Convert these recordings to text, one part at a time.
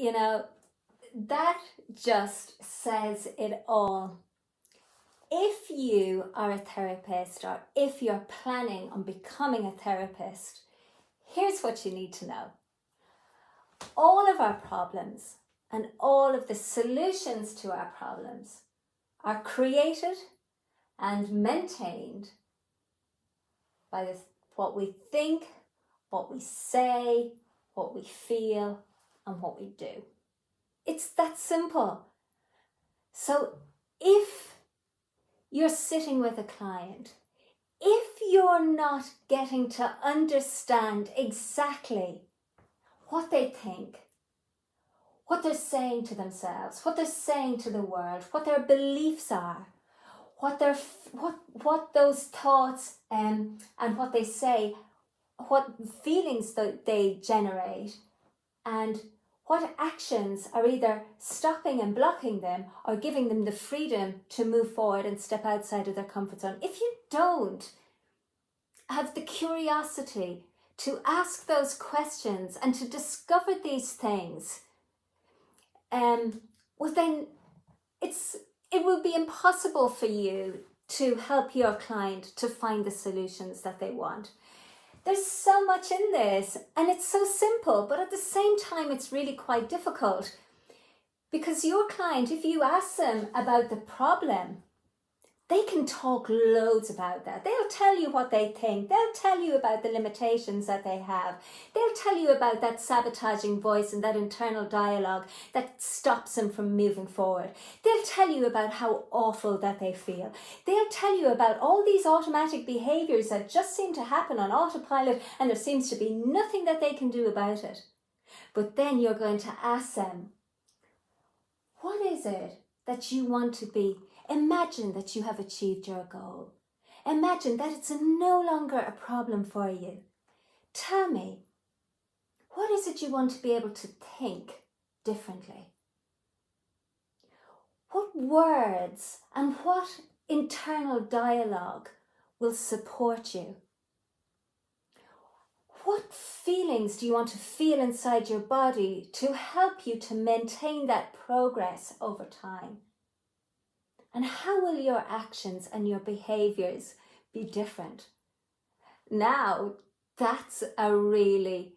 you know, that just says it all. If you are a therapist or if you're planning on becoming a therapist, here's what you need to know. All of our problems and all of the solutions to our problems are created and maintained by what we think, what we say, what we feel, and what we do. It's that simple. So if you're sitting with a client, if you're not getting to understand exactly what they think, what they're saying to themselves, what they're saying to the world, what their beliefs are, what those thoughts and what they say, what feelings that they generate, and what actions are either stopping and blocking them or giving them the freedom to move forward and step outside of their comfort zone. If you don't have the curiosity to ask those questions and to discover these things, well then it will be impossible for you to help your client to find the solutions that they want. There's so much in this and it's so simple, but at the same time it's really quite difficult, because your client, if you ask them about the problem, they can talk loads about that. They'll tell you what they think. They'll tell you about the limitations that they have. They'll tell you about that sabotaging voice and that internal dialogue that stops them from moving forward. They'll tell you about how awful that they feel. They'll tell you about all these automatic behaviours that just seem to happen on autopilot, and there seems to be nothing that they can do about it. But then you're going to ask them, what is it that you want to be? Imagine that you have achieved your goal. Imagine that it's no longer a problem for you. Tell me, what is it you want to be able to think differently? What words and what internal dialogue will support you? What feelings do you want to feel inside your body to help you to maintain that progress over time? And how will your actions and your behaviours be different? Now, that's a really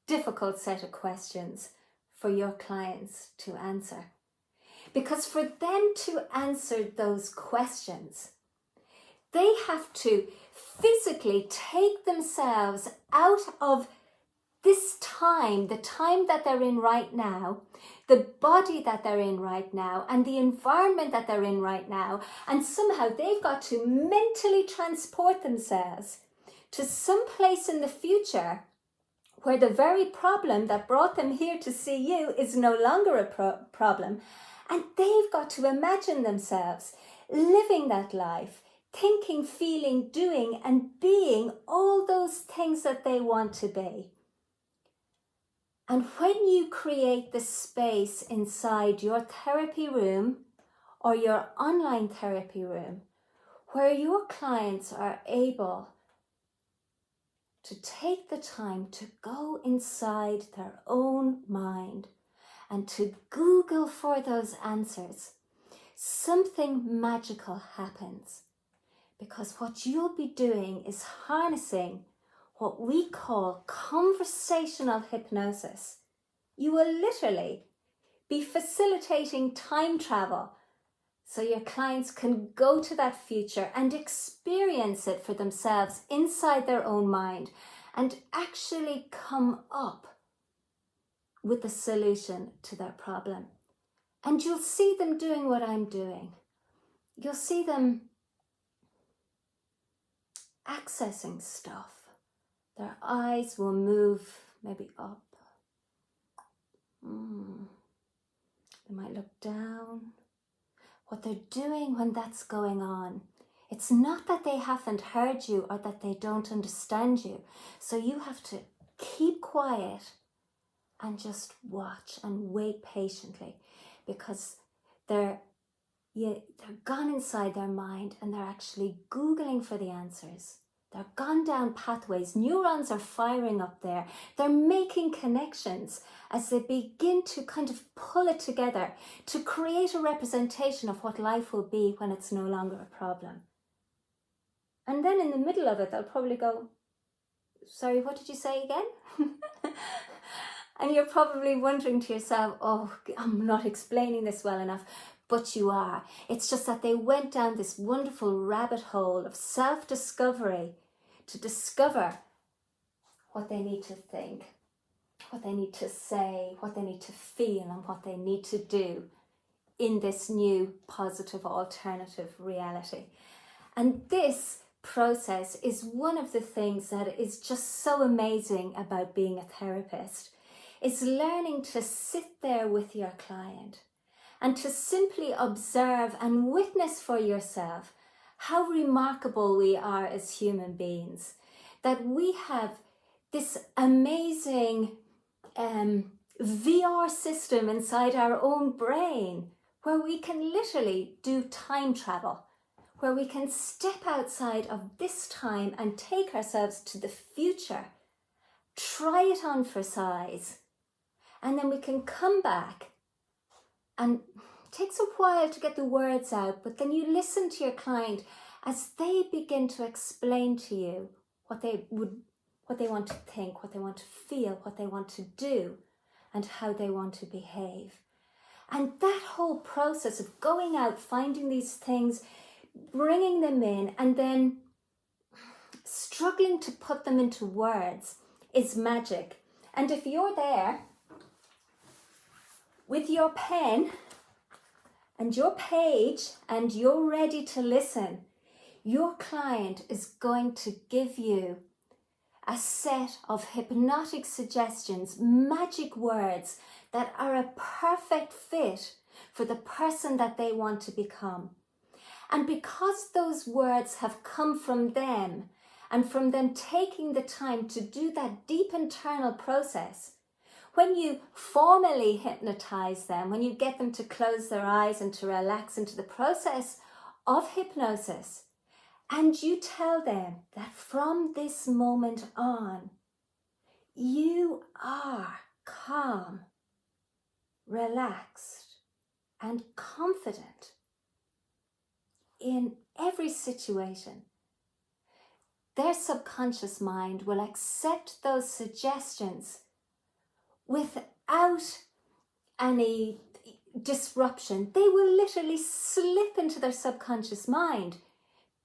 difficult set of questions for your clients to answer. Because for them to answer those questions, they have to physically take themselves out of this time, the time that they're in right now, the body that they're in right now, and the environment that they're in right now, and somehow they've got to mentally transport themselves to some place in the future where the very problem that brought them here to see you is no longer a problem, and they've got to imagine themselves living that life, thinking, feeling, doing, and being all those things that they want to be. And when you create the space inside your therapy room or your online therapy room where your clients are able to take the time to go inside their own mind and to Google for those answers, something magical happens. Because what you'll be doing is harnessing what we call conversational hypnosis. You will literally be facilitating time travel so your clients can go to that future and experience it for themselves inside their own mind and actually come up with a solution to their problem. And you'll see them doing what I'm doing. You'll see them accessing stuff. Their eyes will move maybe up. They might look down. What they're doing when that's going on, it's not that they haven't heard you or that they don't understand you. So you have to keep quiet and just watch and wait patiently, because they're gone inside their mind and they're actually Googling for the answers. They're gone down pathways. Neurons are firing up there. They're making connections as they begin to kind of pull it together to create a representation of what life will be when it's no longer a problem. And then in the middle of it, they'll probably go, sorry, what did you say again? And you're probably wondering to yourself, oh, I'm not explaining this well enough. But you are. It's just that they went down this wonderful rabbit hole of self-discovery to discover what they need to think, what they need to say, what they need to feel, and what they need to do in this new positive alternative reality. And this process is one of the things that is just so amazing about being a therapist, is learning to sit there with your client and to simply observe and witness for yourself how remarkable we are as human beings, that we have this amazing VR system inside our own brain where we can literally do time travel, where we can step outside of this time and take ourselves to the future, try it on for size, and then we can come back. And it takes a while to get the words out, but then you listen to your client as they begin to explain to you what they want to think, what they want to feel, what they want to do, and how they want to behave. And that whole process of going out, finding these things, bringing them in, and then struggling to put them into words is magic. And if you're there with your pen and your page and you're ready to listen, your client is going to give you a set of hypnotic suggestions, magic words that are a perfect fit for the person that they want to become. And because those words have come from them and from them taking the time to do that deep internal process, when you formally hypnotize them, when you get them to close their eyes and to relax into the process of hypnosis, and you tell them that from this moment on, you are calm, relaxed, and confident in every situation, their subconscious mind will accept those suggestions without any disruption. They will literally slip into their subconscious mind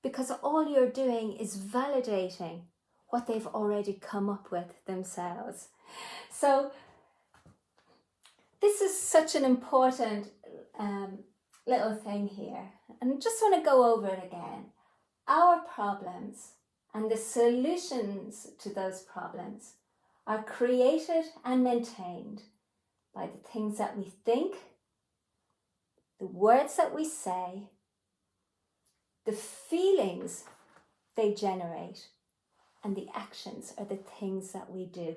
because all you're doing is validating what they've already come up with themselves. So this is such an important little thing here. And I just want to go over it again. Our problems and the solutions to those problems are created and maintained by the things that we think, the words that we say, the feelings they generate, and the actions are the things that we do.